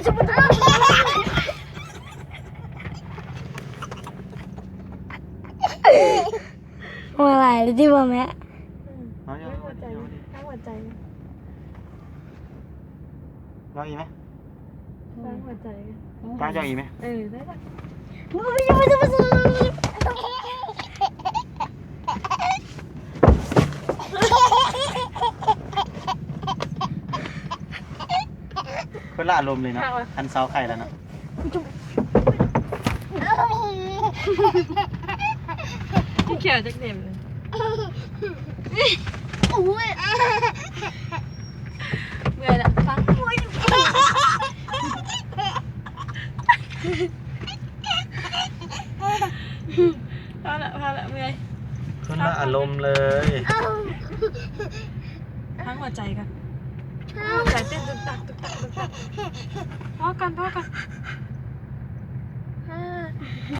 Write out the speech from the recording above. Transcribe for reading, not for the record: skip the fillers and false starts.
อะไรที่บอกแม่เอาเยอะหัวใจทั้งหัวใจเจ้าอีไหมทั้งหัวใจเจ้าอีไหมได้ละคนละอารมณ์เลยนะทันเสาไข่แล้วนะที่เขียวจักเด็มเลยเมื่อยละฟังพอละเมื่อยคนละอารมณ์เลยทั้งหัวใจกันหัวใจเต้นตึกตักพอกัน